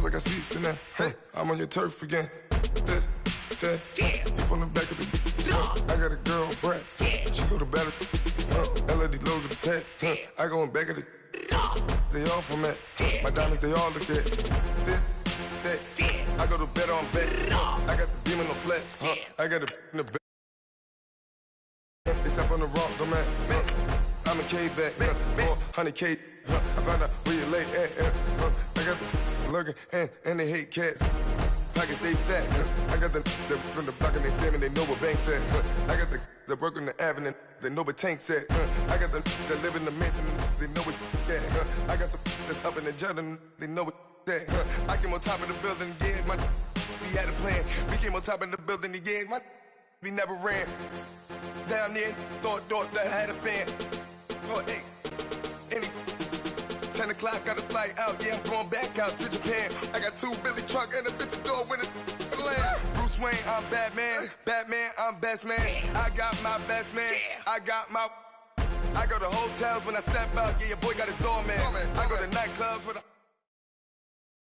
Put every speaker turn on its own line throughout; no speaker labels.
Girls like I see in that. Hey, I'm on your turf again. This, that, you from the back of the. I got a girl, Brad. She go to battle. LOD logo the tag. I go in back of the. They all from that. My diamonds, they all look at. This, that. I go to bed on bed. I got the demon on flats. I got a in the bed. It's up on the rock, the man. I'm a K-back, 400K. I found out where you lay at. I got the lurking and they hate cats. Pockets stay fat. I got the from the block and they screaming, they know what banks at. I got the work on the avenue, they know what tanks at. I got the live in the mansion, they know what that. I got some that's up in the jungle, they know what that. I came on top of the building, yeah, we had a plan. We came on top of the building, yeah, we never ran. Down there, thought that had a fan. Oh, hey, 10 o'clock, got a flight out. Yeah, I'm going back out to Japan. I got 2 Billy truck and a bitch door with a land. Bruce Wayne, I'm Batman. Batman, I'm best man. I got my best man. I got my. I go to hotels when I step out. Yeah, your boy got a doorman. I go to nightclubs with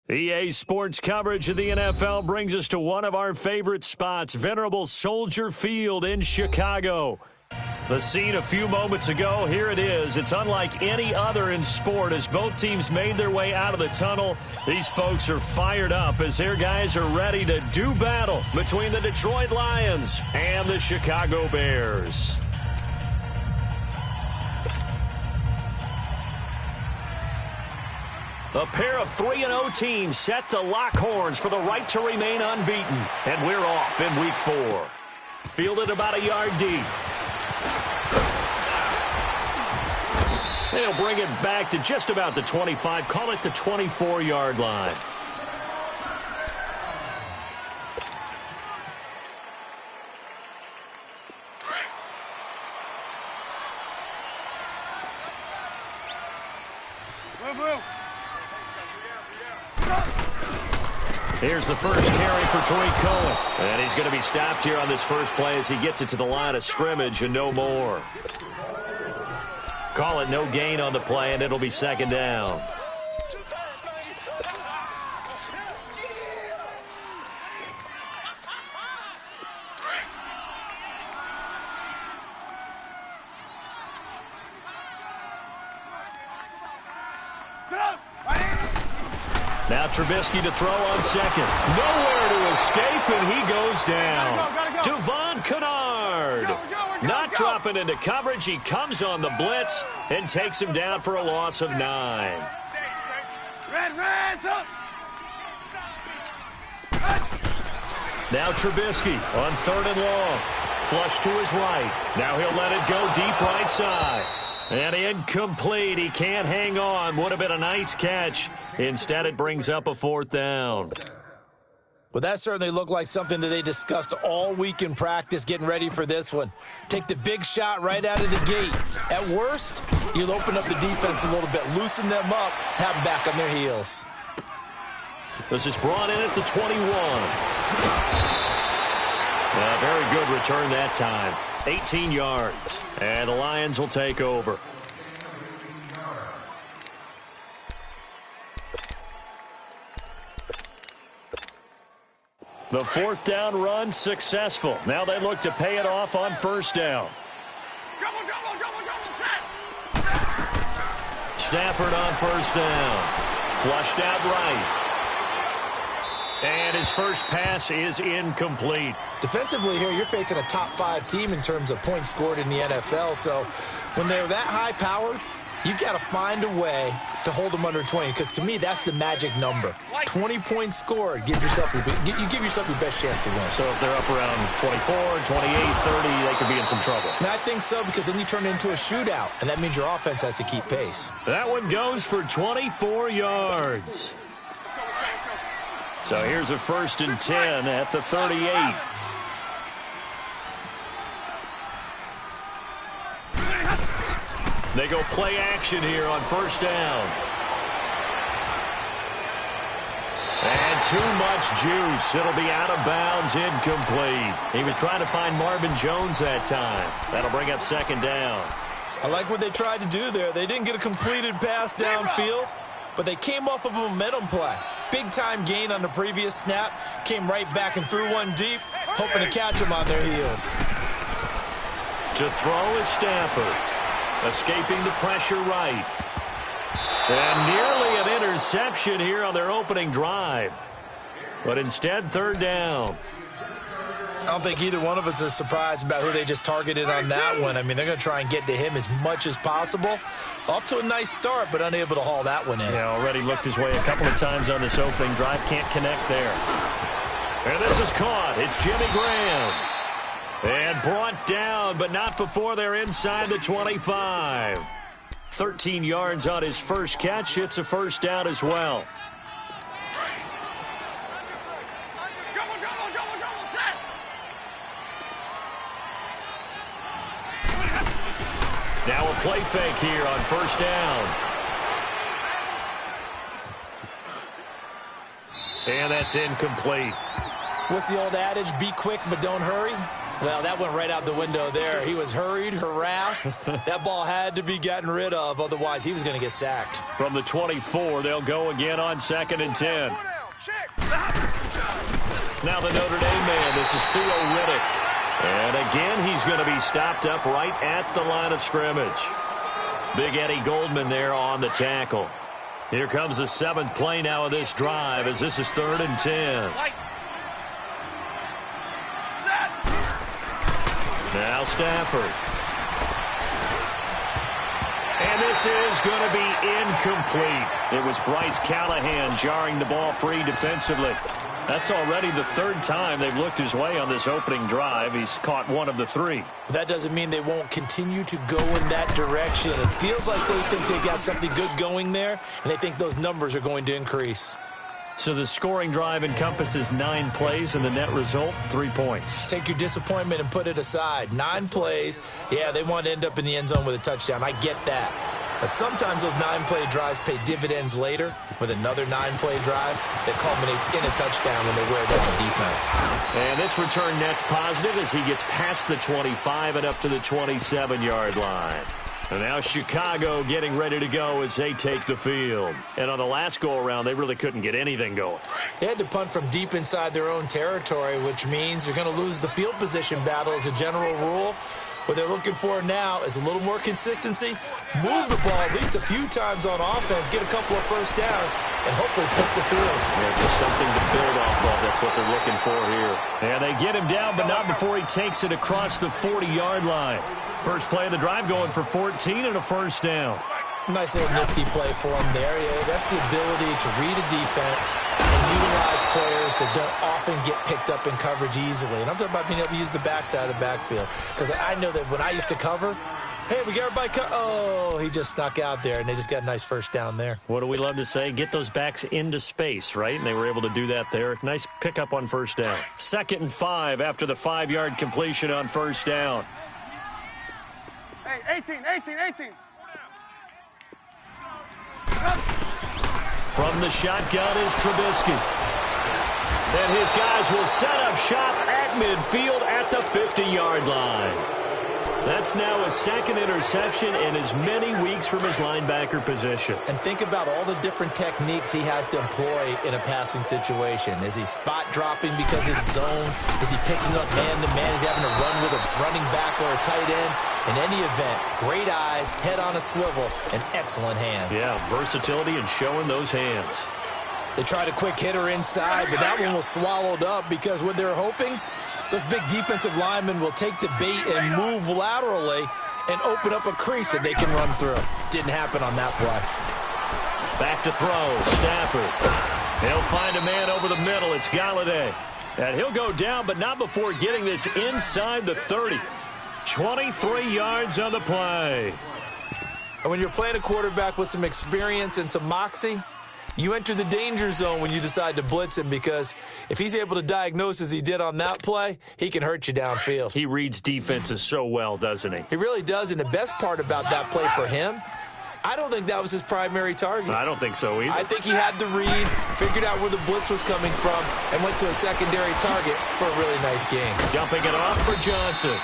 a.
EA Sports coverage of the NFL brings us to one of our favorite spots, venerable Soldier Field in Chicago. The scene a few moments ago, here it is. It's unlike any other in sport as both teams made their way out of the tunnel. These folks are fired up as their guys are ready to do battle between the Detroit Lions and the Chicago Bears. A pair of 3-0 teams set to lock horns for the right to remain unbeaten. And we're off in week 4. Fielded about a yard deep. They'll bring it back to just about the 25. Call it the 24-yard line. Here's the first carry for Tariq Cohen. And he's going to be stopped here on this first play as he gets it to the line of scrimmage and no more. Call it no gain on the play, and it'll be second down. Now Trubisky to throw on second. Nowhere to escape, and he goes down. Devon Kennard. Not dropping into coverage. He comes on the blitz and takes him down for a loss of 9. Now Trubisky on 3rd and long. Flush to his right. Now he'll let it go deep right side. And incomplete. He can't hang on. Would have been a nice catch. Instead, it brings up a 4th down.
Well, that certainly looked like something that they discussed all week in practice getting ready for this one. Take the big shot right out of the gate. At worst, you'll open up the defense a little bit, loosen them up, have them back on their heels.
This is brought in at the 21. Very good return that time. 18 yards. And the Lions will take over. The 4th down run successful. Now they look to pay it off on 1st down. Stafford on 1st down. Flushed out right. And his first pass is incomplete.
Defensively here, you're facing a top 5 team in terms of points scored in the NFL. So when they're that high powered, you've got to find a way to hold them under 20, because to me, that's the magic number. 20 points scored, you give yourself your best chance to win.
So if they're up around 24, 28, 30, they could be in some trouble.
And I think so, because then you turn it into a shootout, and that means your offense has to keep pace.
That one goes for 24 yards. So here's a 1st and 10 at the 38. They go play action here on 1st down. And too much juice. It'll be out of bounds, incomplete. He was trying to find Marvin Jones that time. That'll bring up 2nd down.
I like what they tried to do there. They didn't get a completed pass downfield, but they came off of a momentum play. Big-time gain on the previous snap. Came right back and threw one deep, hoping to catch them on their heels.
To throw is Stafford. Escaping the pressure right. And nearly an interception here on their opening drive. But instead, third down.
I don't think either one of us is surprised about who they just targeted on that one. I mean, they're going to try and get to him as much as possible. Off to a nice start, but unable to haul that one in.
Yeah, already looked his way a couple of times on this opening drive. Can't connect there. And this is caught. It's Jimmy Graham. And brought down, but not before they're inside the 25. 13 yards on his first catch. It's a first down as well. Now a play fake here on first down. And that's incomplete.
What's the old adage? Be quick, but don't hurry. Well, that went right out the window there. He was hurried, harassed. That ball had to be gotten rid of. Otherwise, he was going to get sacked.
From the 24, they'll go again on 2nd and 10. Now the Notre Dame man. This is Theo Riddick. And again, he's going to be stopped up right at the line of scrimmage. Big Eddie Goldman there on the tackle. Here comes the 7th play now of this drive as this is 3rd and 10. Now Stafford. And this is going to be incomplete. It was Bryce Callahan jarring the ball free defensively. That's already the 3rd time they've looked his way on this opening drive. He's caught one of the 3.
That doesn't mean they won't continue to go in that direction. It feels like they think they got something good going there, and they think those numbers are going to increase.
So the scoring drive encompasses 9 plays, and the net result, 3 points.
Take your disappointment and put it aside. 9 plays. Yeah, they want to end up in the end zone with a touchdown. I get that. But sometimes those 9-play drives pay dividends later with another 9-play drive that culminates in a touchdown when they wear down the defense.
And this return net's positive as he gets past the 25 and up to the 27-yard line. And now Chicago getting ready to go as they take the field. And on the last go-around, they really couldn't get anything going.
They had to punt from deep inside their own territory, which means they're going to lose the field position battle as a general rule. What they're looking for now is a little more consistency, move the ball at least a few times on offense, get a couple of first downs, and hopefully flip the field.
Yeah, just something to build off of. That's what they're looking for here. And they get him down, but not before he takes it across the 40-yard line. First play of the drive going for 14 and a first down.
Nice little nifty play for him there. Yeah, that's the ability to read a defense and utilize players that don't often get picked up in coverage easily. And I'm talking about being able to use the backside of the backfield. Because I know that when I used to cover, hey, we got everybody oh, he just snuck out there, and they just got a nice first down there.
What do we love to say? Get those backs into space, right? And they were able to do that there. Nice pickup on first down. 2nd and 5 after the 5-yard completion on first down.
Hey, 18.
From the shotgun is Trubisky. And his guys will set up shop at midfield at the 50-yard line. That's now his 2nd interception in as many weeks from his linebacker position.
And think about all the different techniques he has to employ in a passing situation. Is he spot dropping because it's zone? Is he picking up man-to-man? Is he having to run with a running back or a tight end? In any event, great eyes, head on a swivel, and excellent hands.
Yeah, versatility and showing those hands.
They tried a quick hitter inside, but that one was swallowed up because what they're hoping, those big defensive linemen will take the bait and move laterally and open up a crease that they can run through. Didn't happen on that play.
Back to throw, Stafford. He'll find a man over the middle. It's Galladay. And he'll go down, but not before getting this inside the 30. 23 yards on the play.
And when you're playing a quarterback with some experience and some moxie, you enter the danger zone when you decide to blitz him, because if he's able to diagnose as he did on that play, he can hurt you downfield.
He reads defenses so well, doesn't he?
He really does, and the best part about that play for him, I don't think that was his primary target.
I don't think so either.
I think he had the read, figured out where the blitz was coming from, and went to a secondary target for a really nice game.
Dumping it off for Johnson.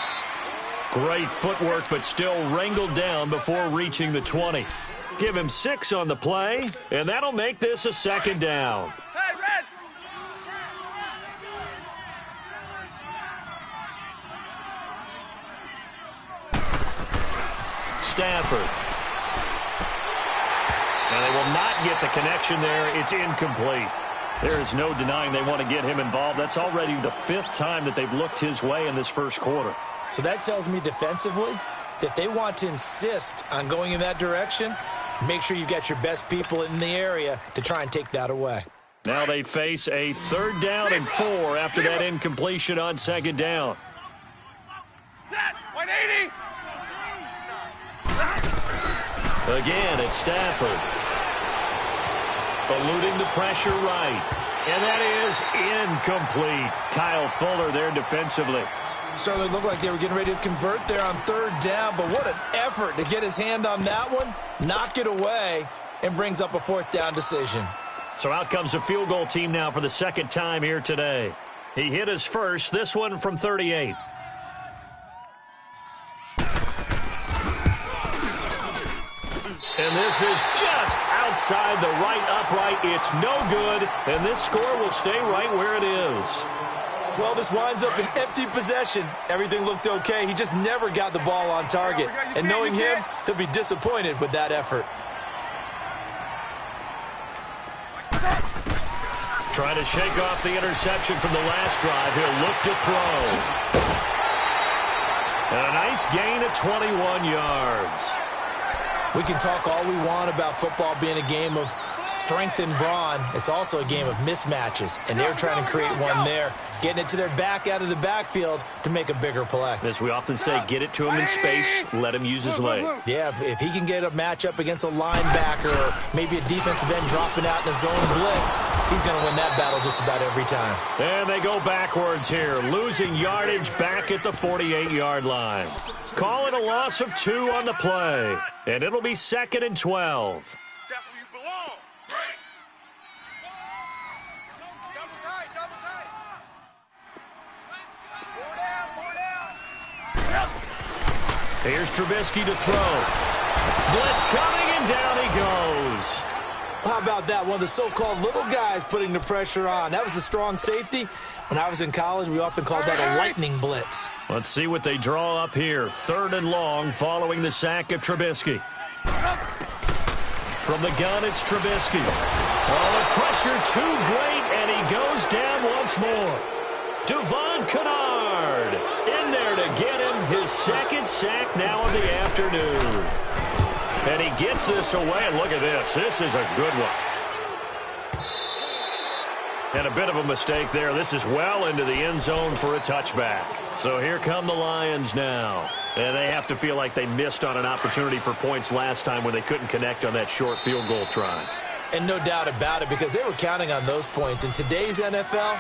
Great footwork, but still wrangled down before reaching the 20. give him 6 on the play, and that'll make this a second down.
Hey, Red!
Stafford. And they will not get the connection there. It's incomplete. There is no denying they want to get him involved. That's already the 5th time that they've looked his way in this first quarter.
So that tells me defensively that they want to insist on going in that direction. Make sure you've got your best people in the area to try and take that away.
Now they face a 3rd down and 4 after that incompletion on 2nd down.
180!
Again, it's Stafford. Eluding the pressure right. And that is incomplete. Kyle Fuller there defensively.
Certainly looked like they were getting ready to convert there on 3rd down, but what an effort to get his hand on that one, knock it away, and brings up a 4th down decision.
So out comes a field goal team now for the 2nd time here today. He hit his first, this one from 38. And this is just outside the right upright. It's no good, and this score will stay right where it is.
Well, this winds up in empty possession. Everything looked okay. He just never got the ball on target. And knowing him, he'll be disappointed with that effort.
Trying to shake off the interception from the last drive. He'll look to throw. And a nice gain of 21 yards.
We can talk all we want about football being a game of strength and brawn. It's also a game of mismatches, and they're trying to create one there, getting it to their back out of the backfield to make a bigger play.
As we often say, get it to him in space, let him use his leg.
Yeah, if he can get a matchup against a linebacker or maybe a defensive end dropping out in a zone blitz, he's going to win that battle just about every time.
And they go backwards here, losing yardage back at the 48-yard line. Call it a loss of 2 on the play, and it'll be 2nd and 12.
That's where you belong. Double tight, double tight. 4 down, 4 down.
Here's Trubisky to throw. Blitz coming, and down he goes.
How about that? One of the so-called little guys putting the pressure on. That was a strong safety. When I was in college, we often called that a lightning blitz.
Let's see what they draw up here. 3rd and long following the sack of Trubisky. From the gun, it's Trubisky. Oh, the pressure too great, and he goes down once more. Devon Kennard in there to get him his 2nd sack now of the afternoon. And he gets this away, and look at this. This is a good one. And a bit of a mistake there. This is well into the end zone for a touchback. So here come the Lions now. And they have to feel like they missed on an opportunity for points last time when they couldn't connect on that short field goal try.
And no doubt about it, because they were counting on those points. In today's NFL,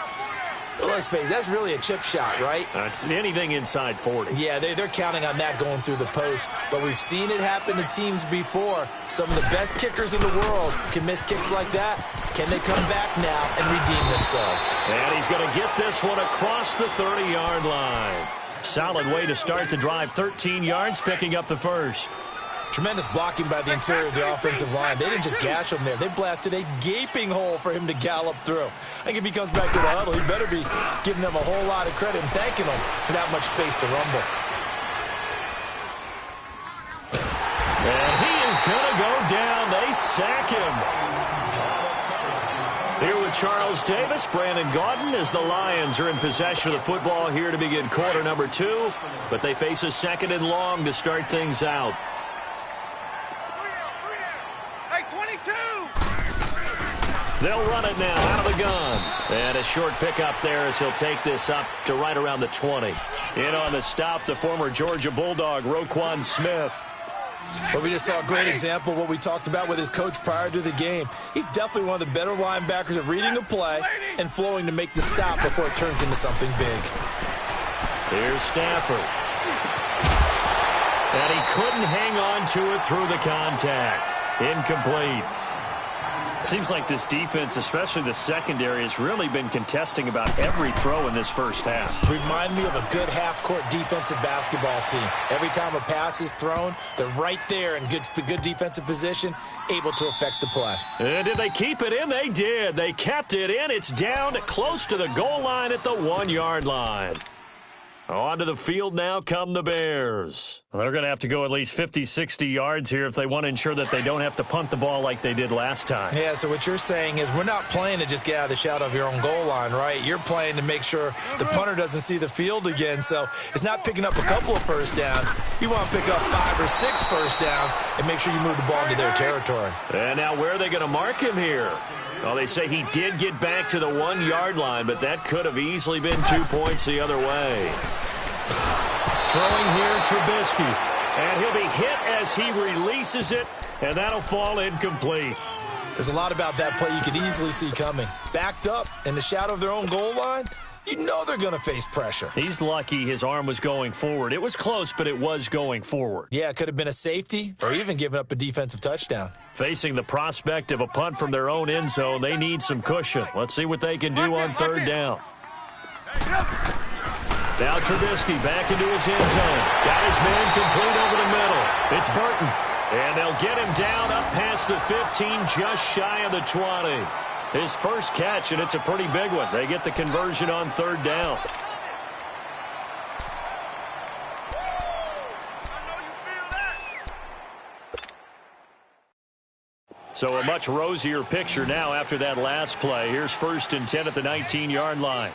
let's face it, that's really a chip shot, right?
It's anything inside 40.
Yeah, they're counting on that going through the post. But we've seen it happen to teams before. Some of the best kickers in the world can miss kicks like that. Can they come back now and redeem themselves?
And he's going to get this one across the 30-yard line. Solid way to start the drive. 13 yards, picking up the first.
Tremendous blocking by the interior of the offensive line. They didn't just gash him there. They blasted a gaping hole for him to gallop through. I think if he comes back to the huddle, he better be giving them a whole lot of credit and thanking them for that much space to rumble.
And he is going to go down. They sack him. Here with Charles Davis, Brandon Gaudin, as the Lions are in possession of the football here to begin quarter number 2. But they face a 2nd and long to start things out.
Hey, 22!
They'll run it now out of the gun. And a short pickup there as he'll take this up to right around the 20. In on the stop, the former Georgia Bulldog, Roquan Smith.
But we just saw a great example of what we talked about with his coach prior to the game. He's definitely one of the better linebackers at reading a play and flowing to make the stop before it turns into something big.
Here's Stafford. And he couldn't hang on to it through the contact. Incomplete. Seems like this defense, especially the secondary, has really been contesting about every throw in this first half.
Remind me of a good half-court defensive basketball team. Every time a pass is thrown, they're right there in good defensive position, able to affect the play.
And did they keep it in? They did. They kept it in. It's down close to the goal line at the 1-yard line. Onto the field now come the Bears. Well, they're going to have to go at least 50, 60 yards here if they want to ensure that they don't have to punt the ball like they did last time.
Yeah, so what you're saying is we're not playing to just get out of the shadow of your own goal line, right? You're playing to make sure the punter doesn't see the field again. So it's not picking up a couple of first downs. You want to pick up 5 or 6 first downs and make sure you move the ball into their territory.
And now where are they going to mark him here? Well, they say he did get back to the 1-yard line, but that could have easily been 2 points the other way. Throwing here, Trubisky. And he'll be hit as he releases it, and that'll fall incomplete.
There's a lot about that play you could easily see coming. Backed up in the shadow of their own goal line, you know they're going to face pressure.
He's lucky his arm was going forward. It was close, but it was going forward.
Yeah, it could have been a safety or even given up a defensive touchdown.
Facing the prospect of a punt from their own end zone, they need some cushion. Let's see what they can do on third down. Now Trubisky back into his end zone. Got his man complete over the middle. It's Burton. And they'll get him down up past the 15, just shy of the 20. His first catch, and it's a pretty big one. They get the conversion on third down. So a much rosier picture now after that last play. Here's 1st and 10 at the 19-yard line.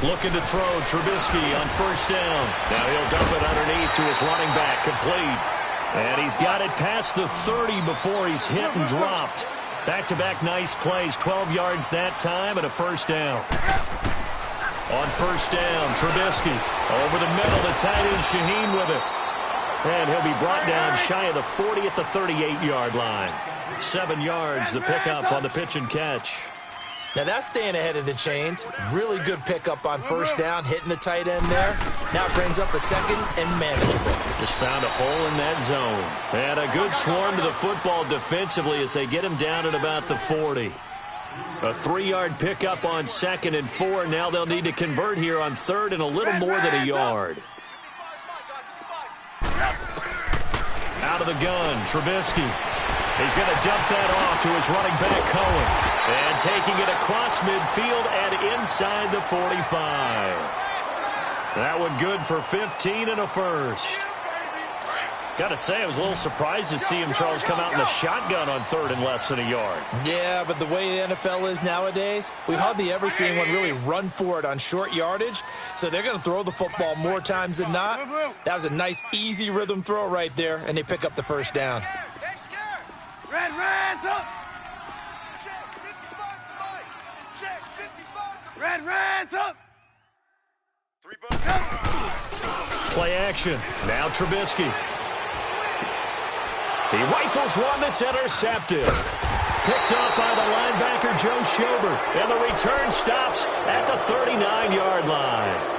Looking to throw, Trubisky on first down. Now he'll dump it underneath to his running back, complete. And he's got it past the 30 before he's hit and dropped. Back-to-back nice plays, 12 yards that time and a first down. On first down, Trubisky over the middle, the tight end Shaheen with it. And he'll be brought down shy of the 40 at the 38-yard line. 7 yards, the pickup on the pitch and catch.
Now that's staying ahead of the chains. Really good pickup on first down, hitting the tight end there. Now it brings up a second and manageable.
Just found a hole in that zone. And a good swarm to the football defensively as they get him down at about the 40. A 3-yard pickup on 2nd and 4. Now they'll need to convert here on 3rd and a little more than a yard. Out of the gun, Trubisky. He's going to dump that off to his running back, Cohen. And taking it across midfield and inside the 45. That one good for 15 and a first. Got to say, I was a little surprised to see him, Charles, come out in the shotgun on 3rd and less than a yard.
Yeah, but the way the NFL is nowadays, we hardly ever see anyone really run for it on short yardage. So they're going to throw the football more times than not. That was a nice, easy rhythm throw right there, and they pick up the first down.
Red, reds up. Red, reds up.
Play action. Now Trubisky. He rifles one that's intercepted. Picked up by the linebacker, Joe Schobert. And the return stops at the 39-yard line.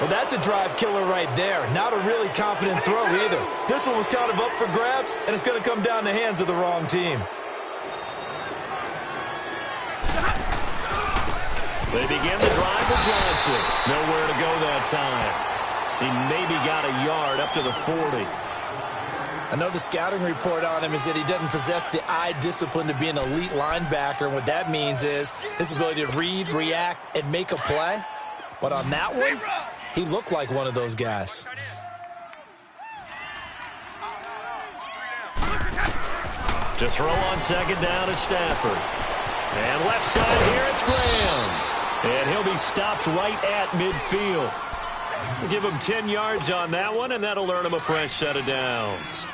Well, that's a drive killer right there. Not a really confident throw either. This one was kind of up for grabs, and it's going to come down the hands of the wrong team.
They begin the drive with Johnson. Nowhere to go that time. He maybe got a yard up to the 40.
I know the scouting report on him is that he doesn't possess the eye discipline to be an elite linebacker. And what that means is his ability to read, react, and make a play. But on that one, he looked like one of those guys.
To throw on 2nd down is Stafford. And left side here, it's Graham. And he'll be stopped right at midfield. We'll give him 10 yards on that one, and that'll earn him a fresh set of downs.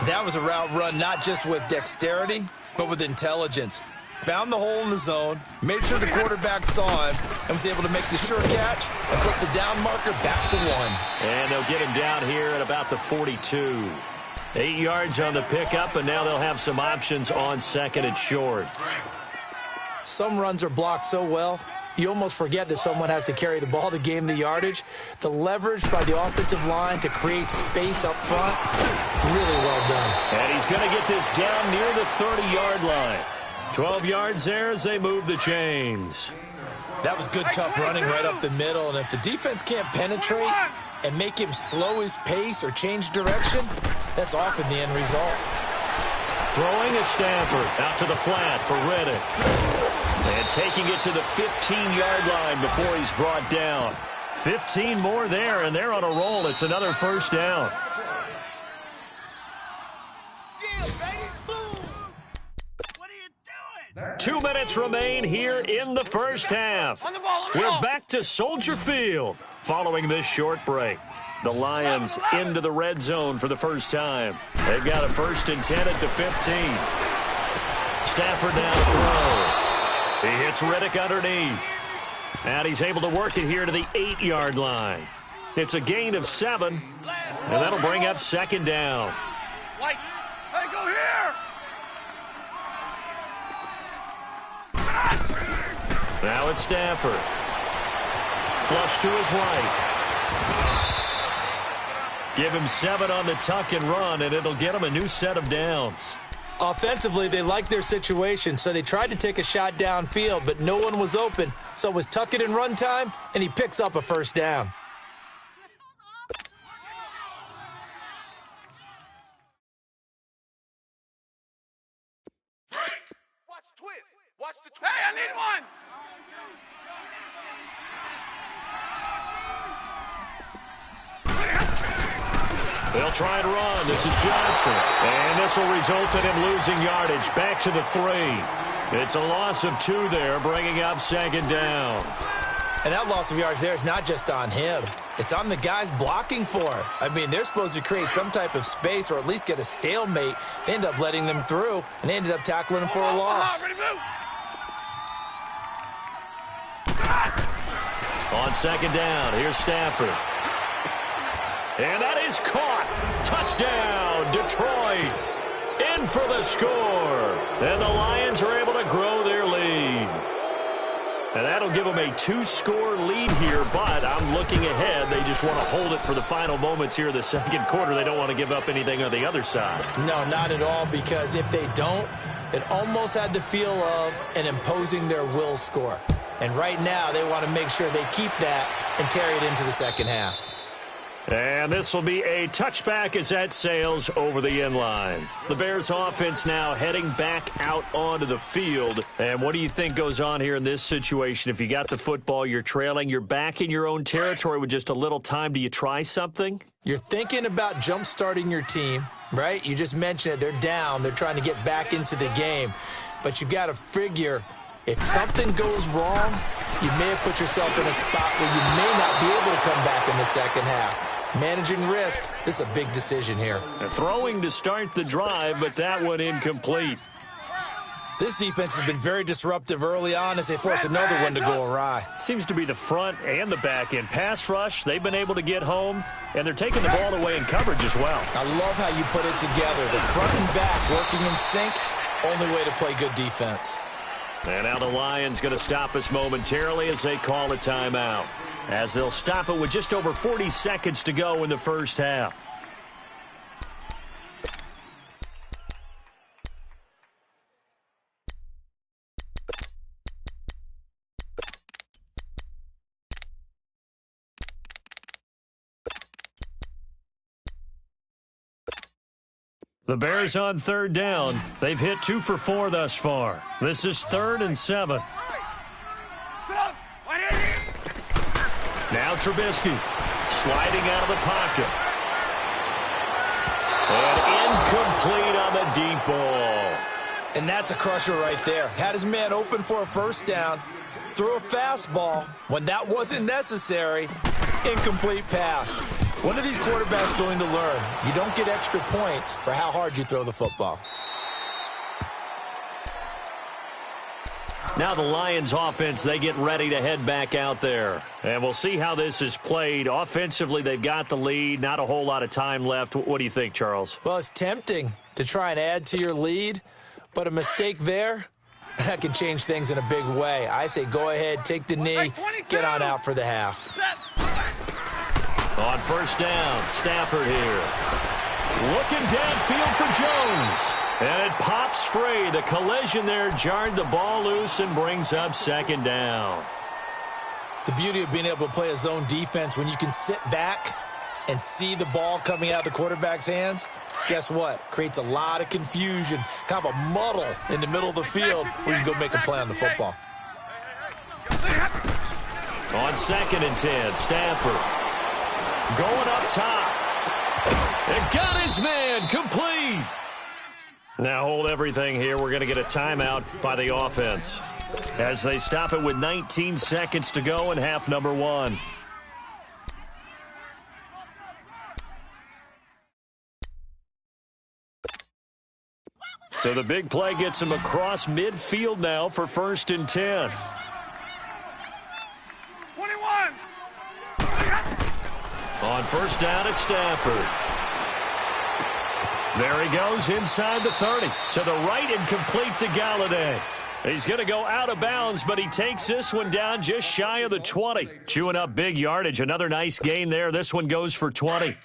That was a route run not just with dexterity, but with intelligence. Found the hole in the zone, made sure the quarterback saw him, and was able to make the sure catch and put the down marker back to 1.
And they'll get him down here at about the 42. 8 yards on the pickup, and now they'll have some options on 2nd and short.
Some runs are blocked so well, you almost forget that someone has to carry the ball to gain the yardage. The leverage by the offensive line to create space up front, really well done.
And he's going to get this down near the 30-yard line. 12 yards there as they move the chains.
That was good, tough running right up the middle. And if the defense can't penetrate and make him slow his pace or change direction, that's often the end result.
Throwing is Stafford out to the flat for Reddick. And taking it to the 15-yard line before he's brought down. 15 more there, and they're on a roll. It's another first down.
Yeah, baby. Boom. What are you doing?
2 minutes remain here in the first half.
On the ball, on the
We're
ball.
back to Soldier Field following this short break. The Lions into the red zone for the first time. They've got a 1st and 10 at the 15. Stafford now to throw. He hits Reddick underneath. And he's able to work it here to the 8-yard line. It's a gain of 7, and that'll bring up 2nd down.
White, hey, go here.
Now it's Stafford. Flush to his right. Give him 7 on the tuck and run, and it'll get him a new set of downs.
Offensively, they liked their situation, so they tried to take a shot downfield, but no one was open. So it was tuck it and run time, and he picks up a 1st down.
Watch twist. Watch the twist. Hey, I need one.
They'll try and run. This is Johnson. And this will result in him losing yardage. Back to the 3. It's a loss of 2 there, bringing up 2nd down.
And that loss of yards there is not just on him. It's on the guys blocking for it. I mean, they're supposed to create some type of space or at least get a stalemate. They end up letting them through, and they ended up tackling him for a loss.
Ready, move.
On 2nd down, here's Stafford. And that is caught. Touchdown, Detroit. In for the score. And the Lions are able to grow their lead. And that'll give them a 2-score lead here, but I'm looking ahead. They just want to hold it for the final moments here in the 2nd quarter. They don't want to give up anything on the other side.
No, not at all, because if they don't, it almost had the feel of an imposing their will score. And right now, they want to make sure they keep that and carry it into the 2nd half.
And this will be a touchback as that sails over the end line. The Bears offense now heading back out onto the field. And what do you think goes on here in this situation? If you got the football, you're trailing, you're back in your own territory with just a little time. Do you try something?
You're thinking about jump-starting your team, right? You just mentioned it. They're down. They're trying to get back into the game. But you've got to figure if something goes wrong, you may have put yourself in a spot where you may not be able to come back in the 2nd half. Managing risk, this is a big decision here.
Throwing to start the drive, but that one incomplete.
This defense has been very disruptive early on as they force another one to go awry.
Seems to be the front and the back end. Pass rush, they've been able to get home, and they're taking the ball away in coverage as well.
I love how you put it together. The front and back working in sync, only way to play good defense.
And now the Lions going to stop us momentarily as they call a timeout. As they'll stop it with just over 40 seconds to go in the first half. The Bears on 3rd down. They've hit 2 for 4 thus far. This is 3rd and 7. Now Trubisky sliding out of the pocket. And incomplete on the deep ball.
And that's a crusher right there. Had his man open for a 1st down. Threw a fastball when that wasn't necessary. Incomplete pass. When are these quarterbacks going to learn? You don't get extra points for how hard you throw the football.
Now the Lions offense, they get ready to head back out there. And we'll see how this is played. Offensively, they've got the lead. Not a whole lot of time left. What do you think, Charles?
Well, it's tempting to try and add to your lead, but a mistake there that can change things in a big way. I say go ahead, take the knee, get on out for the half.
On first down, Stafford here. Looking downfield for Jones. And it pops free. The collision there jarred the ball loose and brings up second down.
The beauty of being able to play a zone defense when you can sit back and see the ball coming out of the quarterback's hands, guess what? Creates a lot of confusion, kind of a muddle in the middle of the field where you can go make a play on the football.
On 2nd and 10, Stafford going up top. And got his man complete. Now hold everything here. We're going to get a timeout by the offense as they stop it with 19 seconds to go in half number 1. So the big play gets him across midfield now for 1st and 10.
21.
On first down, it's Stafford. There he goes inside the 30. To the right and complete to Galladay. He's going to go out of bounds, but he takes this one down just shy of the 20. Chewing up big yardage. Another nice gain there. This one goes for 20.
Tight is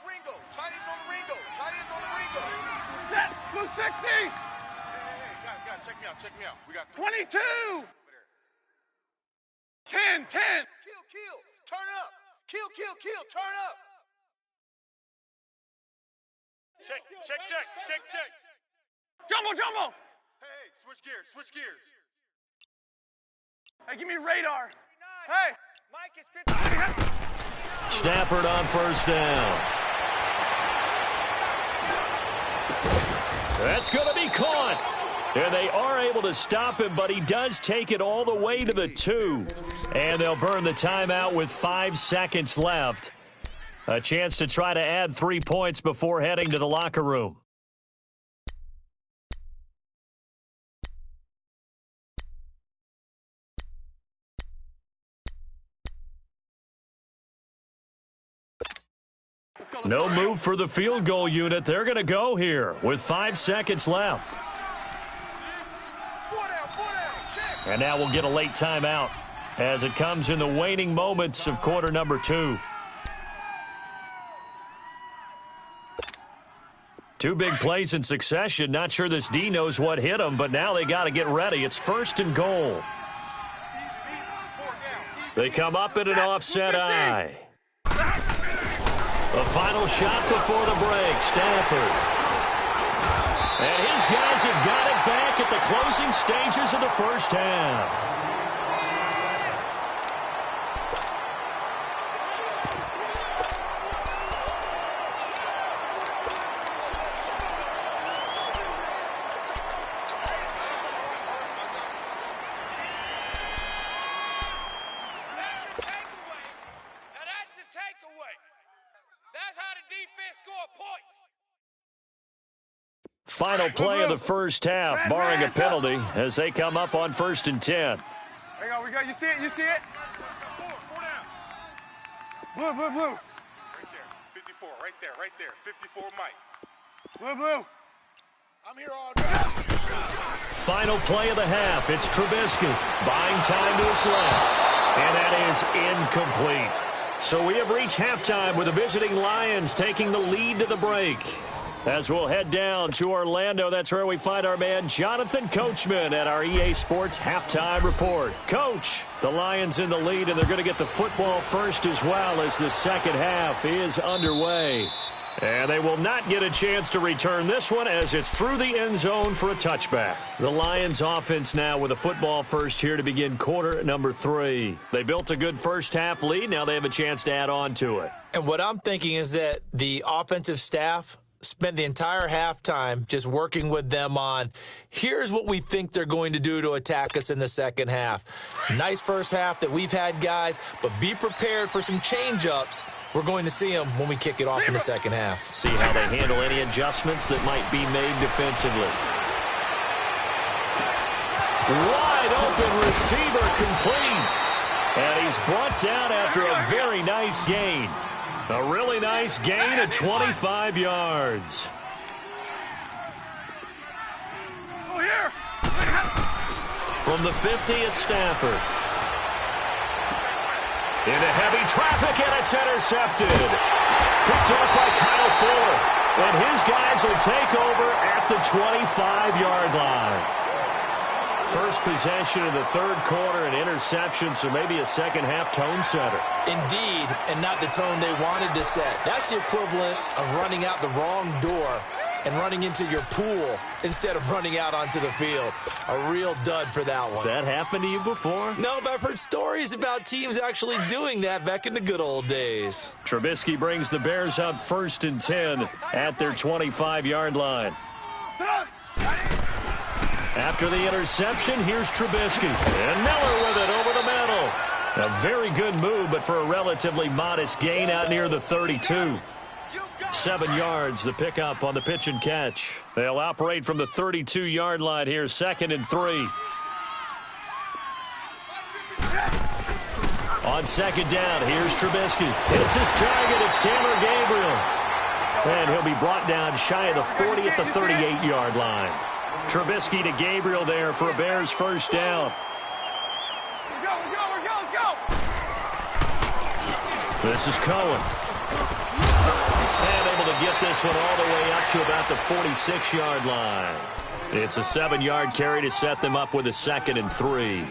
Ringo. Tight is on Ringo. Tight is on Ringo. Set. Blue 60. Hey, guys, check me out. Check me out. We got 22. 10. Kill. Turn up. Kill. Turn up. Check. Jumbo. Hey, switch gears. Hey, give me radar. Hey, Mike is 50.
Stafford on first down. That's going to be caught. And they are able to stop him, but he does take it all the way to the 2. And they'll burn the timeout with 5 seconds left. A chance to try to add 3 points before heading to the locker room. No move for the field goal unit. They're going to go here with 5 seconds left. And now we'll get a late timeout as it comes in the waning moments of quarter number 2. 2 big plays in succession. Not sure this D knows what hit him, but now they got to get ready. It's 1st and goal. They come up in an offset eye. The final shot before the break, Stafford. And his guys have got it back at the closing stages of the first half. Final play of the first half, barring a penalty, as they come up on 1st and 10.
There you go. We got. You see it? Blue. Right there. 54. Right there. 54, Mike. Blue. I'm here all day.
Final play of the half. It's Trubisky buying time to his left, and that is incomplete. So we have reached halftime with the visiting Lions taking the lead to the break. As we'll head down to Orlando, that's where we find our man Jonathan Coachman at our EA Sports Halftime Report. Coach, the Lions in the lead, and they're going to get the football first as well as the second half is underway. And they will not get a chance to return this one as it's through the end zone for a touchback. The Lions offense now with a football first here to begin quarter number 3. They built a good first half lead. Now they have a chance to add on to it.
And what I'm thinking is that the offensive staff spent the entire halftime just working with them on, here's what we think they're going to do to attack us in the second half. Nice first half that we've had, guys, but be prepared for some change-ups. We're going to see them when we kick it off in the second half.
See how they handle any adjustments that might be made defensively. Wide open receiver complete. And he's brought down after a very nice gain. A really nice gain of 25 yards. From the 50, it's Stafford. Into heavy traffic, and it's intercepted. Picked up by Kyle Fuller. And his guys will take over at the 25-yard line. First possession of the third quarter, an interception, so maybe a second-half tone setter.
Indeed, and not the tone they wanted to set. That's the equivalent of running out the wrong door and running into your pool instead of running out onto the field. A real dud for that one.
Has that happened to you before?
No, but I've heard stories about teams actually doing that back in the good old days.
Trubisky brings the Bears up 1st and 10 at their 25-yard line. After the interception, here's Trubisky. And Miller with it over the middle. A very good move, but for a relatively modest gain out near the 32. 7 yards, the pickup on the pitch and catch. They'll operate from the 32-yard line here, 2nd and 3. On 2nd down, here's Trubisky. It's his target, it's Taylor Gabriel. And he'll be brought down shy of the 40 at the 38-yard line. Trubisky to Gabriel there for a Bears first down. This is Cohen. And able to get this one all the way up to about the 46-yard line. It's a 7-yard carry to set them up with a 2nd and 3.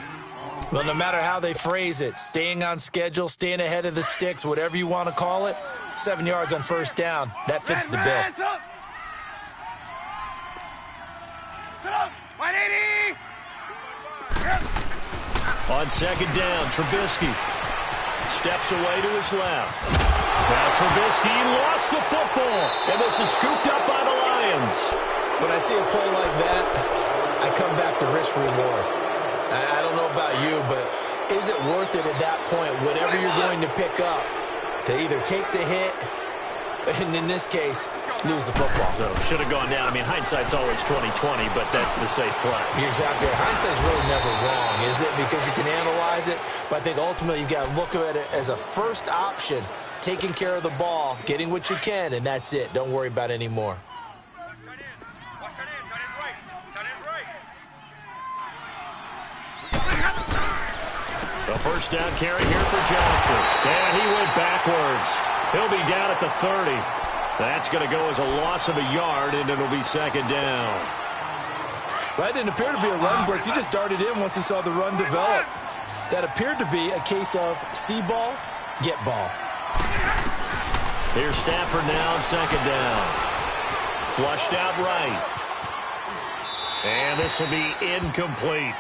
Well, no matter how they phrase it, staying on schedule, staying ahead of the sticks, whatever you want to call it, 7 yards on first down, that fits the bill.
On 2nd down, Trubisky steps away to his left. Now Trubisky lost the football, and this is scooped up by the Lions.
When I see a play like that, I come back to risk-reward. I don't know about you, but is it worth it at that point, whatever you're going to pick up, to either take the hit, and in this case, lose the football?
So should have gone down. I mean, hindsight's always 20/20, but that's the safe play.
You're exactly right. Hindsight's really never wrong, is it? Because you can analyze it, but I think ultimately you've got to look at it as a first option, taking care of the ball, getting what you can, and that's it. Don't worry about it anymore.
The first down carry here for Johnson. And he went backwards. He'll be down at the 30. That's going to go as a loss of a yard, and it'll be 2nd down.
Well, that didn't appear to be a run blitz. He just darted in once he saw the run develop. That appeared to be a case of see ball, get ball.
Here's Stafford now on 2nd down. Flushed out right. And this will be incomplete.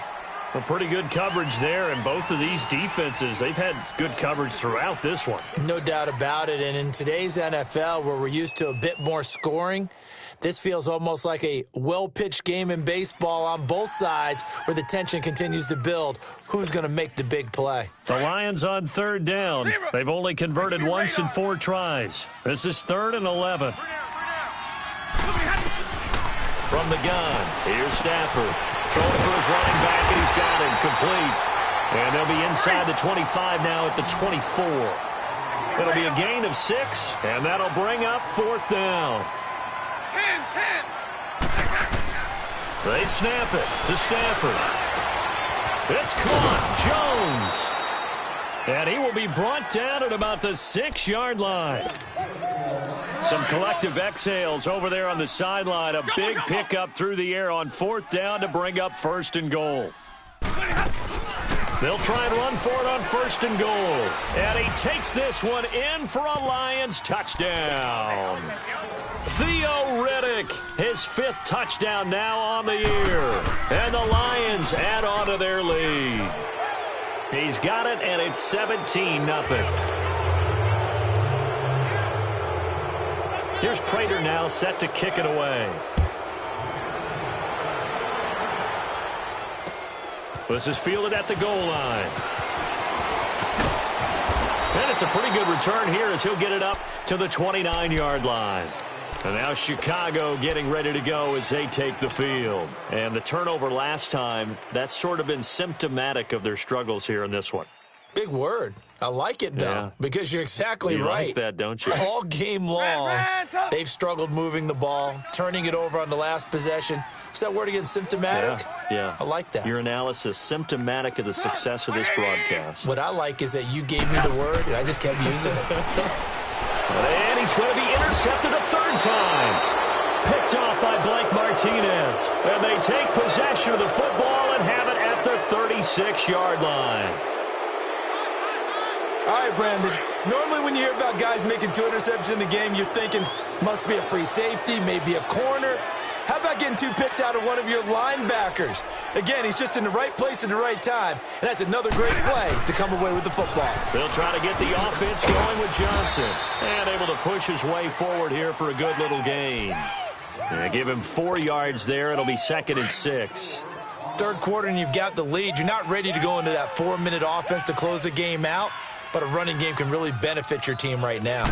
A pretty good coverage there, and both of these defenses, they've had good coverage throughout this one.
No doubt about it, and in today's NFL, where we're used to a bit more scoring, this feels almost like a well-pitched game in baseball on both sides where the tension continues to build. Who's going to make the big play?
The Lions on 3rd down. They've only converted once in 4 tries. This is 3rd and 11. From the gun, here's Stafford. Throwing for his running back, and he's got him complete. And they'll be inside the 25 now at the 24. It'll be a gain of 6, and that'll bring up 4th down. 10. They snap it to Stafford. It's caught. Jones. And he will be brought down at about the 6-yard line. Some collective exhales over there on the sideline. A big pickup through the air on 4th down to bring up 1st and goal. They'll try and run for it on 1st and goal. And he takes this one in for a Lions touchdown. Theo Riddick, his 5th touchdown now on the year. And the Lions add on to their lead. He's got it, and it's 17-0. Here's Prater now set to kick it away. This is fielded at the goal line. And it's a pretty good return here as he'll get it up to the 29-yard line. And now Chicago getting ready to go as they take the field. And the turnover last time, that's sort of been symptomatic of their struggles here in this one.
Big word. I like it, though, because you're exactly right.
You like that, don't you?
All game long, they've struggled moving the ball, turning it over on the last possession. Is that word again, symptomatic?
Yeah.
I like that.
Your analysis, symptomatic of the success of this broadcast.
What I like is that you gave me the word, and I just kept using it.
And he's going to be intercepted a third time. Picked off by Blake Martinez. And they take possession of the football and have it at the 36-yard line.
All right, Brandon. Normally when you hear about guys making 2 interceptions in the game, you're thinking must be a free safety, maybe a corner. How about getting 2 picks out of one of your linebackers? Again, he's just in the right place at the right time, and that's another great play to come away with the football.
They'll try to get the offense going with Johnson. And able to push his way forward here for a good little gain. Give him 4 yards there. It'll be 2nd and 6.
Third quarter and you've got the lead. You're not ready to go into that 4-minute offense to close the game out, but a running game can really benefit your team right now.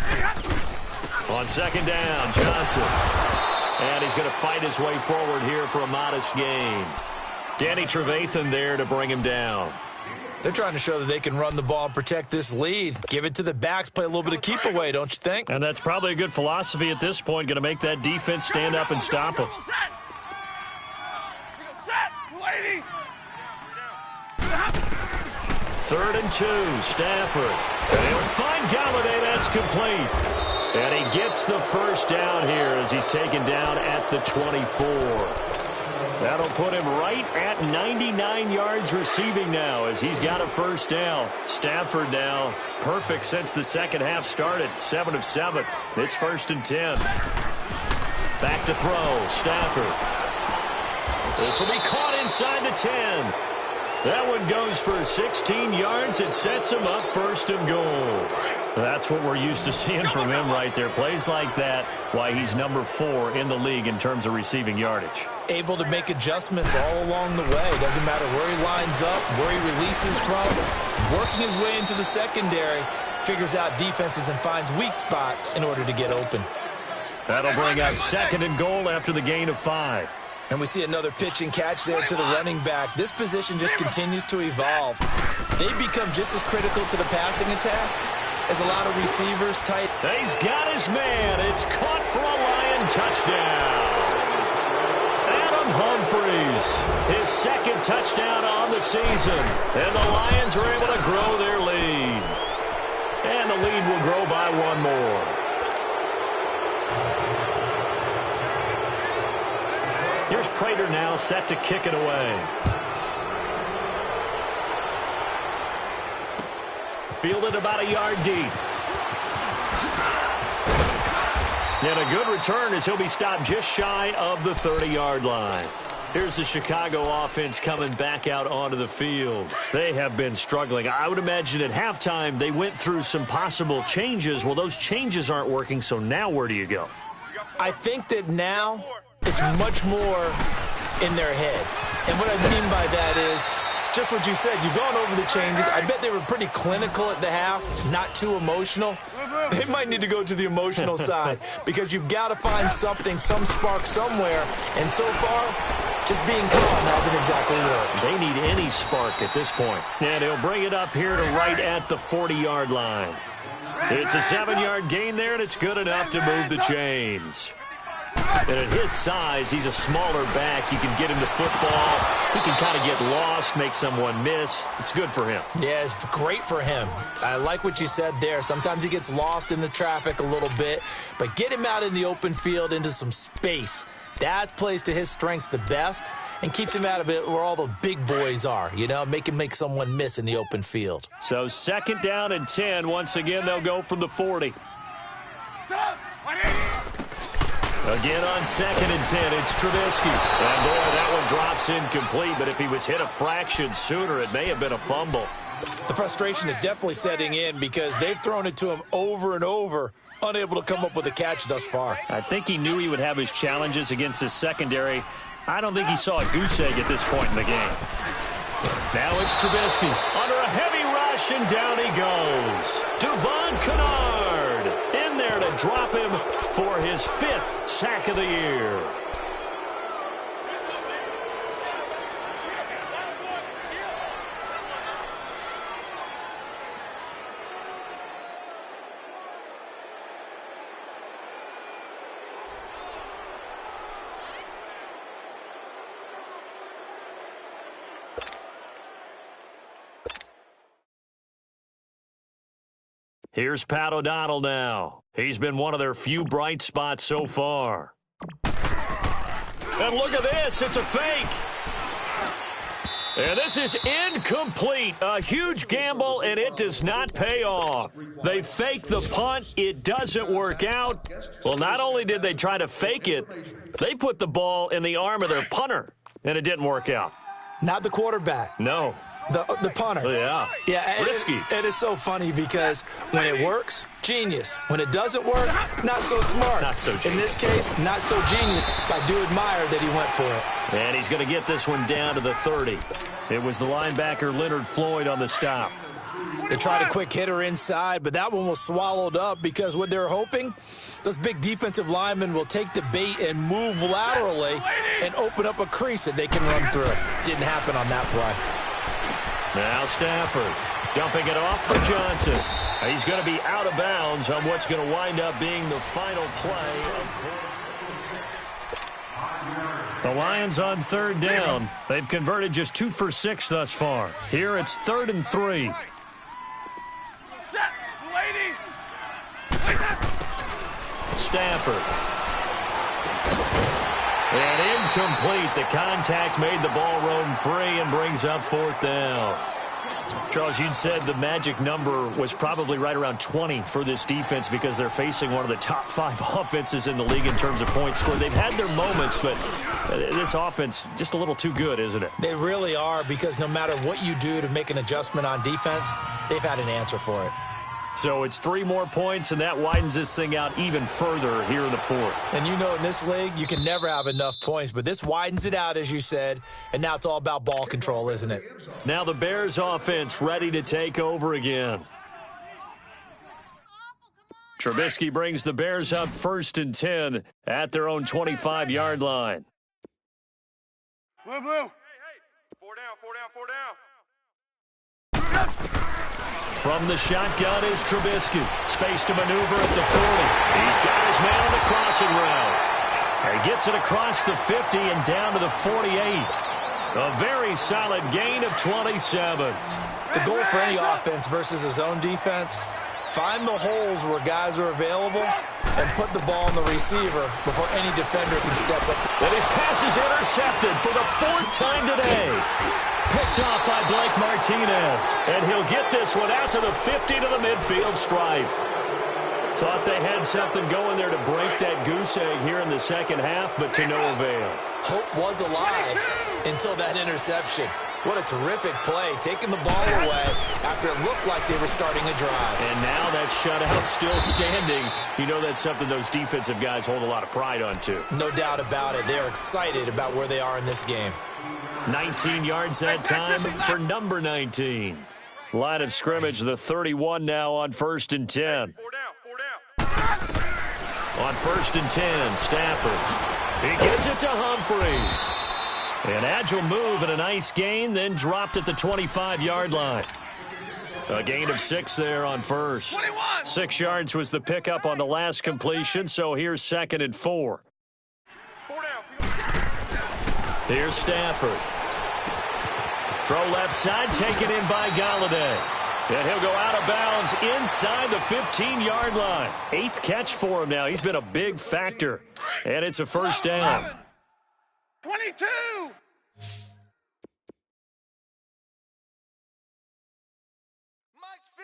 On 2nd down, Johnson. And he's going to fight his way forward here for a modest gain. Danny Trevathan there to bring him down.
They're trying to show that they can run the ball and protect this lead. Give it to the backs, play a little bit of keep away, don't you think?
And that's probably a good philosophy at this point, going to make that defense stand up and stop him. Third and 2, Stafford. And he'll find Galladay, that's complete. And he gets the first down here as he's taken down at the 24. That'll put him right at 99 yards receiving now as he's got a first down. Stafford now perfect since the second half started. 7 of 7. It's 1st and 10. Back to throw. Stafford. This will be caught inside the 10. That one goes for 16 yards. It sets him up 1st and goal. That's what we're used to seeing from him right there. Plays like that, why he's number 4 in the league in terms of receiving yardage.
Able to make adjustments all along the way. Doesn't matter where he lines up, where he releases from. Working his way into the secondary, figures out defenses and finds weak spots in order to get open.
That'll bring up 2nd and goal after the gain of 5.
And we see another pitch and catch there to the running back. This position just continues to evolve. They become just as critical to the passing attack as a lot of receivers tight.
He's got his man. It's caught for a Lion touchdown. Adam Humphries, his 2nd touchdown on the season. And the Lions are able to grow their lead. And the lead will grow by 1 more. Here's Prater now set to kick it away. Fielded about a yard deep. And a good return as he'll be stopped just shy of the 30-yard line. Here's the Chicago offense coming back out onto the field. They have been struggling. I would imagine at halftime they went through some possible changes. Well, those changes aren't working, so now where do you go?
I think that now it's much more in their head. And what I mean by that is just what you said. You've gone over the changes. I bet they were pretty clinical at the half, not too emotional. They might need to go to the emotional side because you've got to find something, some spark somewhere. And so far, just being calm hasn't exactly worked.
They need any spark at this point. And he'll bring it up here to right at the 40-yard line. It's a 7-yard gain there, and it's good enough to move the chains. And at his size, he's a smaller back. You can get him the football. He can kind of get lost, make someone miss. It's good for him.
Yeah, it's great for him. I like what you said there. Sometimes he gets lost in the traffic a little bit, but get him out in the open field into some space. That plays to his strengths the best and keeps him out of it where all the big boys are, you know, make him make someone miss in the open field.
So 2nd down and 10. Once again, they'll go from the 40. Again on 2nd and 10, it's Trubisky. And boy, that one drops incomplete, but if he was hit a fraction sooner, it may have been a fumble.
The frustration is definitely setting in because they've thrown it to him over and over, unable to come up with a catch thus far.
I think he knew he would have his challenges against his secondary. I don't think he saw a goose egg at this point in the game. Now it's Trubisky under a heavy rush, and down he goes. Devon Kennard in there to drop him for his 5th sack of the year. Here's Pat O'Donnell now. He's been one of their few bright spots so far. And look at this. It's a fake. And this is incomplete. A huge gamble, and it does not pay off. They fake the punt. It doesn't work out. Well, not only did they try to fake it, they put the ball in the arm of their punter, and it didn't work out.
Not the quarterback.
No.
The punter.
Yeah.
Yeah.
Risky.
It is so funny because when it works, genius. When it doesn't work, not so smart.
Not so genius.
In this case, not so genius. I do admire that he went for it.
And he's going to get this one down to the 30. It was the linebacker Leonard Floyd on the stop.
They tried a quick hitter inside, but that one was swallowed up because what they're hoping, those big defensive linemen will take the bait and move laterally and open up a crease that they can run through. Didn't happen on that play.
Now Stafford dumping it off for Johnson. He's going to be out of bounds on what's going to wind up being the final play of the Lions on third down. They've converted just 2 for 6 thus far. Here it's 3rd and 3. Stafford. And incomplete. The contact made the ball roam free and brings up 4th down. Charles, you'd said the magic number was probably right around 20 for this defense because they're facing one of the top 5 offenses in the league in terms of points scored. They've had their moments, but this offense just a little too good, isn't it?
They really are, because no matter what you do to make an adjustment on defense, they've had an answer for it.
So it's 3 more points, and that widens this thing out even further here in the 4th.
And you know, in this league, you can never have enough points, but this widens it out, as you said, and now it's all about ball control, isn't it?
Now the Bears offense ready to take over again. Trubisky brings the Bears up 1st and 10 at their own 25-yard line.
Blue, blue. Hey, 4 down, 4 down, 4 down.
From the shotgun is Trubisky. Space to maneuver at the 40. He's got his man on the crossing route. He gets it across the 50 and down to the 48. A very solid gain of 27.
The goal for any offense versus a zone defense, find the holes where guys are available and put the ball on the receiver before any defender can step up.
And his pass is intercepted for the 4th time today. Picked off by Blake Martinez. And he'll get this one out to the 50 to the midfield stripe. Thought they had something going there to break that goose egg here in the second half, but to no avail.
Hope was alive until that interception. What a terrific play, taking the ball away after it looked like they were starting a drive.
And now that shutout still standing. You know that's something those defensive guys hold a lot of pride on, too.
No doubt about it. They're excited about where they are in this game.
19 yards that time for number 19. Line of scrimmage, the 31 now on 1st and 10.
4 down, 4 down.
On 1st and 10, Stafford. He gives it to Humphreys. An agile move and a nice gain, then dropped at the 25-yard line. A gain of 6 there on 1st.
21.
6 yards was the pickup on the last completion, so here's 2nd and 4.
4 down.
Here's Stafford. Throw left side, taken in by Galladay. And he'll go out of bounds inside the 15-yard line. 8th catch for him now. He's been a big factor. And it's a 1st down.
22.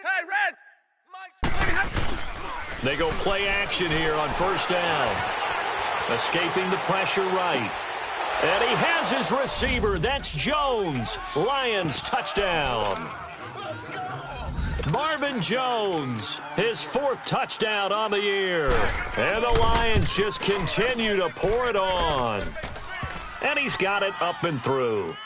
Hey, Red.
They go play action here on 1st down. Escaping the pressure right. And he has his receiver. That's Jones. Lions touchdown. Marvin Jones, his 4th touchdown on the year. And the Lions just continue to pour it on. And he's got it up and through.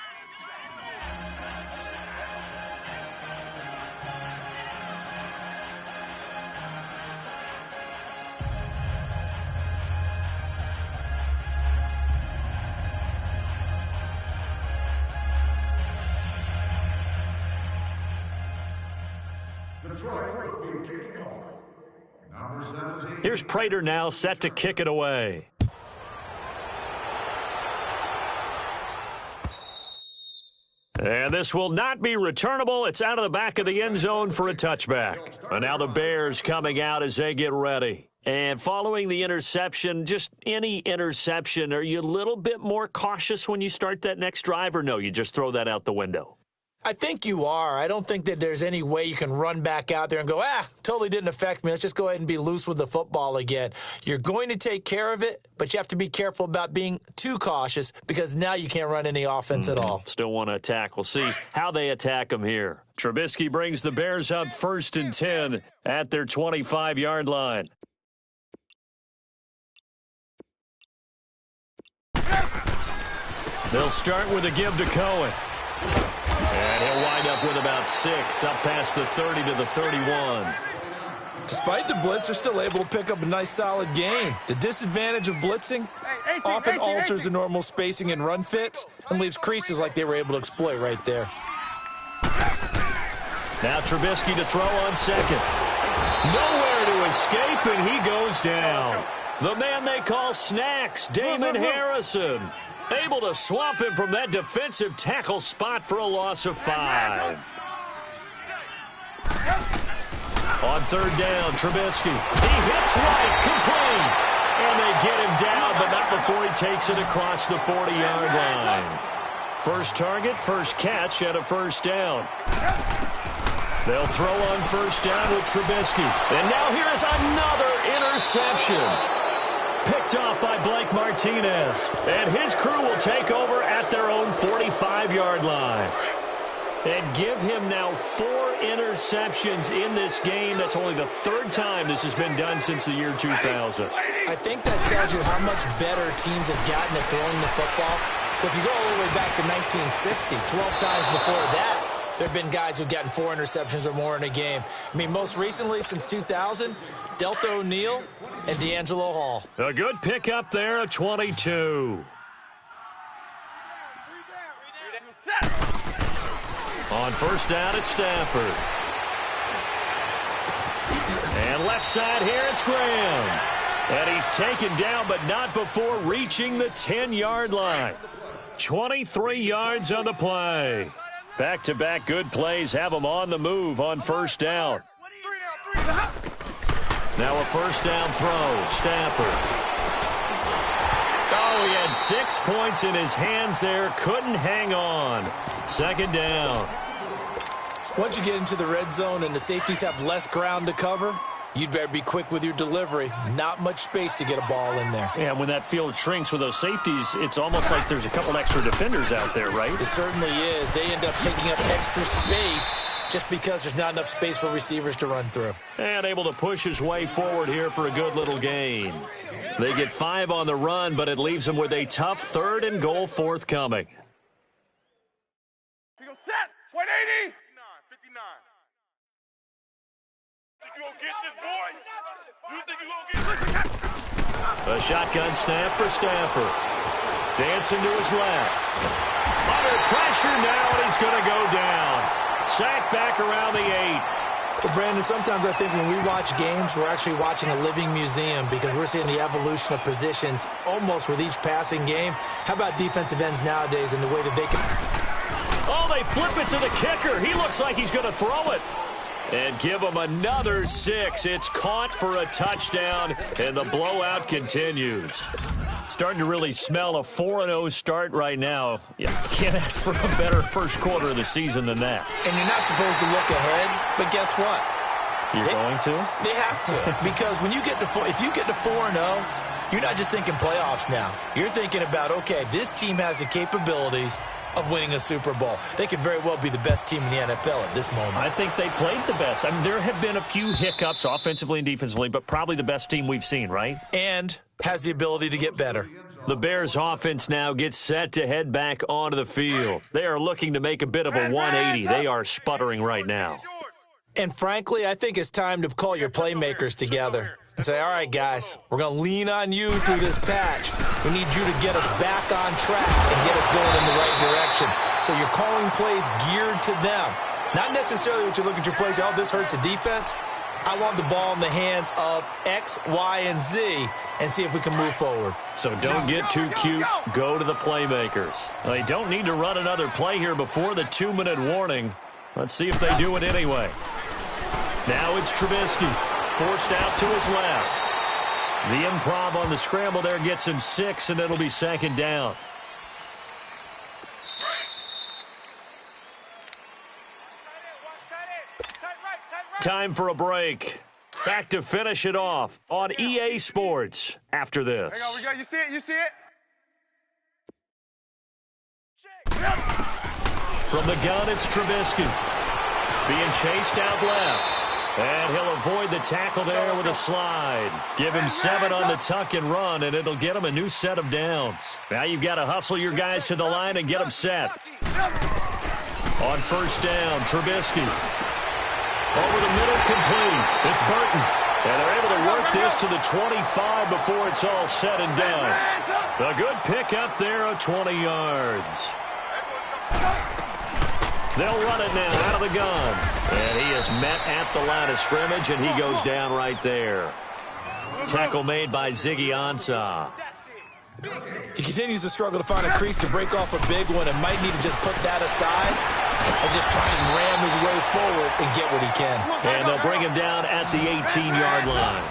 Here's Prater now set to kick it away. And this will not be returnable. It's out of the back of the end zone for a touchback. And now the Bears coming out as they get ready. And following the interception, just any interception, are you a little bit more cautious when you start that next drive, or no, you just throw that out the window?
I think you are. I don't think that there's any way you can run back out there and go, totally didn't affect me. Let's just go ahead and be loose with the football again. You're going to take care of it, but you have to be careful about being too cautious because now you can't run any offense at all.
Still want to attack. We'll see how they attack them here. Trubisky brings the Bears up 1st and 10 at their 25-yard line. They'll start with a give to Cohen. And he'll wind up with about 6, up past the 30 to the 31.
Despite the blitz, they're still able to pick up a nice, solid gain. The disadvantage of blitzing often alters the normal spacing and run fits and leaves creases like they were able to exploit right there.
Now Trubisky to throw on 2nd. Nowhere to escape, and he goes down. The man they call Snacks, Damon Harrison, able to swamp him from that defensive tackle spot for a loss of 5. On 3rd down, Trubisky. He hits right, complete. And they get him down, but not before he takes it across the 40-yard line. First target, first catch, and a 1st down. They'll throw on 1st down with Trubisky. And now here is another interception. Picked off by Blake Martinez. And his crew will take over at their own 45-yard line. And give him now 4 interceptions in this game. That's only the 3rd time this has been done since the year 2000.
I think that tells you how much better teams have gotten at throwing the football. If you go all the way back to 1960, 12 times before that, there have been guys who've gotten 4 interceptions or more in a game. I mean, most recently, since 2000, Delta O'Neal and D'Angelo Hall.
A good pickup there, a 22. On 1st down, it's Stafford. And left side here, it's Graham. And he's taken down, but not before reaching the 10-yard line. 23 yards on the play. Back-to-back good plays have him on the move on 1st down. Now a 1st down throw, Stafford. Oh, he had 6 points in his hands there, couldn't hang on. 2nd down.
Once you get into the red zone and the safeties have less ground to cover, you'd better be quick with your delivery. Not much space to get a ball in there.
Yeah, when that field shrinks with those safeties, it's almost like there's a couple extra defenders out there, right?
It certainly is. They end up taking up extra space just because there's not enough space for receivers to run through.
And able to push his way forward here for a good little gain. They get 5 on the run, but it leaves them with a tough 3rd and goal forthcoming.
He goes set. 180. 59. Think you gonna get this, boy? You think you gonna get this?
A shotgun snap for Stafford. Dancing to his left. Under pressure now, and he's going to go down. Sacked back around the 8.
Well, Brandon, sometimes I think when we watch games, we're actually watching a living museum because we're seeing the evolution of positions almost with each passing game. How about defensive ends nowadays and the way that they can...
Oh, they flip it to the kicker. He looks like he's going to throw it. And give him another 6. It's caught for a touchdown, and the blowout continues. Starting to really smell a 4-0 start right now. Yeah, can't ask for a better first quarter of the season than that.
And you're not supposed to look ahead, but guess what?
You're going to?
They have to, because when you get to if you get to 4-0, you're not just thinking playoffs now. You're thinking about, okay, this team has the capabilities of winning a Super Bowl. They could very well be the best team in the NFL at this moment.
I think they played the best. I mean, there have been a few hiccups offensively and defensively, but probably the best team we've seen, right?
And has the ability to get better.
The Bears offense now gets set to head back onto the field. They are looking to make a bit of a 180. They are sputtering right now.
And frankly, I think it's time to call your playmakers together and say, all right, guys, we're going to lean on you through this patch. We need you to get us back on track and get us going in the right direction. So you're calling plays geared to them. Not necessarily when you look at your plays, oh, this hurts the defense. I want the ball in the hands of X, Y, and Z and see if we can move forward.
So don't get too cute. Go to the playmakers. They don't need to run another play here before the 2-minute warning. Let's see if they do it anyway. Now it's Trubisky, forced out to his left. The improv on the scramble there gets him 6, and it'll be second down. Time for a break. Back to finish it off on EA Sports after this.
Hang on, we got you see it, you see it?
From the gun, it's Trubisky. Being chased out left. And he'll avoid the tackle there with a slide. Give him 7 on the tuck and run, and it'll get him a new set of downs. Now you've got to hustle your guys to the line and get them set. On first down, Trubisky. Over the middle, complete. It's Burton. And they're able to work this to the 25 before it's all said and done. A good pickup there of 20 yards. They'll run it now out of the gun. And he is met at the line of scrimmage, and he goes down right there. Tackle made by Ziggy Ansah.
He continues to struggle to find a crease to break off a big one and might need to just put that aside and just try and ram his way forward and get what he can.
And they'll bring him down at the 18-yard line.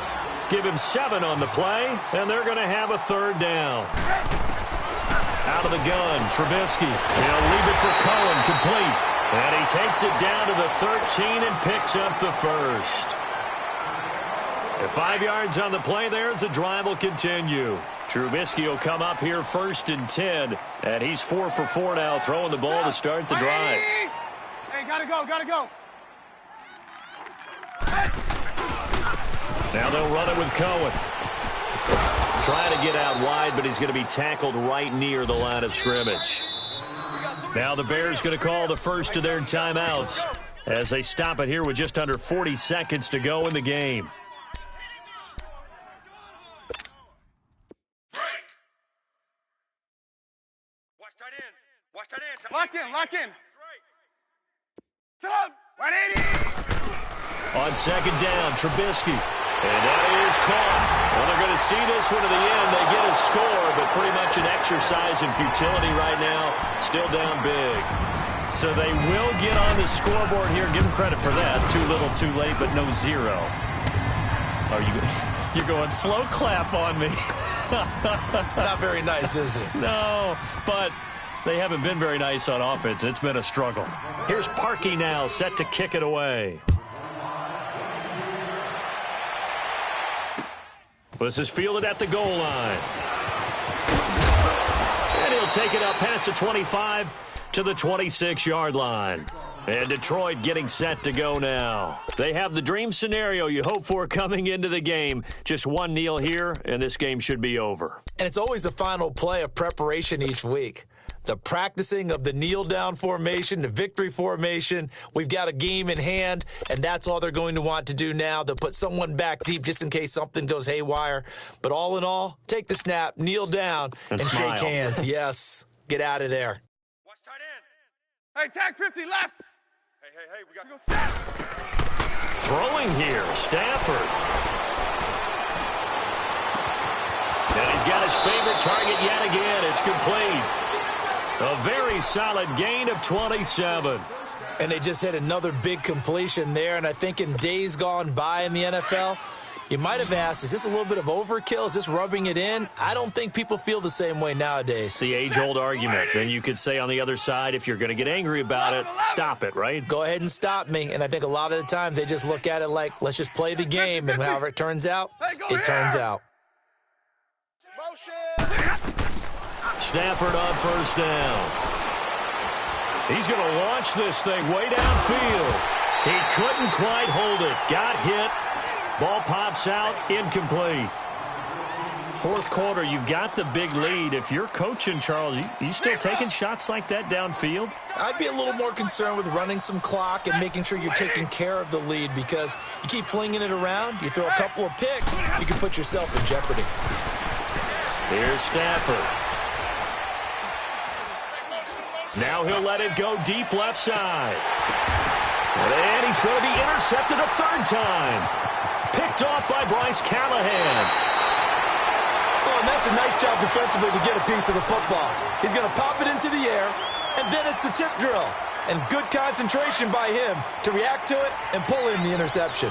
Give him 7 on the play, and they're going to have a third down. Out of the gun, Trubisky. He'll leave it for Cohen, complete. And he takes it down to the 13 and picks up the first. At 5 yards on the play there, the drive will continue. Trubisky will come up here first and 10, and he's 4 for 4 now, throwing the ball to start the drive.
Hey, gotta go, gotta go.
Now they'll run it with Cohen. Trying to get out wide, but he's going to be tackled right near the line of scrimmage. Now the Bears going to call the first of their timeouts as they stop it here with just under 40 seconds to go in the game.
Lock in, lock in. Sit up. 180.
On second down, Trubisky. And that is caught. Well, they're going to see this one to the end. They get a score, but pretty much an exercise in futility right now. Still down big. So they will get on the scoreboard here. Give them credit for that. Too little, too late, but no 0. Are you're going slow clap on me.
Not very nice, is it?
No, but they haven't been very nice on offense. It's been a struggle. Here's Parkey now, set to kick it away. This is fielded at the goal line. And he'll take it up past the 25 to the 26-yard line. And Detroit getting set to go now. They have the dream scenario you hope for coming into the game. Just one kneel here, and this game should be over.
And it's always the final play of preparation each week. The practicing of the kneel-down formation, the victory formation. We've got a game in hand, and that's all they're going to want to do now. They'll put someone back deep just in case something goes haywire. But all in all, take the snap, kneel down, and shake hands. Yes, get out of there.
Watch tight end. Hey, tag 50 left. Hey, we got to go set.
Throwing here, Stafford. And he's got his favorite target yet again. It's complete. A very solid gain of 27.
And they just hit another big completion there. And I think in days gone by in the NFL, you might have asked, is this a little bit of overkill? Is this rubbing it in? I don't think people feel the same way nowadays.
It's the age-old argument. Then you could say on the other side, if you're going to get angry about it, stop it, right?
Go ahead and stop me. And I think a lot of the times they just look at it like, let's just play the game. And however it turns out, it turns out.
Stafford on first down. He's going to launch this thing way downfield. He couldn't quite hold it. Got hit. Ball pops out. Incomplete. Fourth quarter, you've got the big lead. If you're coaching, Charles, you still taking shots like that downfield?
I'd be a little more concerned with running some clock and making sure you're taking care of the lead, because you keep flinging it around, you throw a couple of picks, you can put yourself in jeopardy.
Here's Stafford. Now he'll let it go deep left side. And he's going to be intercepted a third time. Picked off by Bryce Callahan.
Oh, and that's a nice job defensively to get a piece of the football. He's going to pop it into the air, and then it's the tip drill. And good concentration by him to react to it and pull in the interception.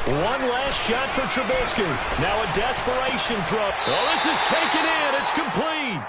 One last shot for Trubisky. Now a desperation throw. Oh, this is taken in. It's complete.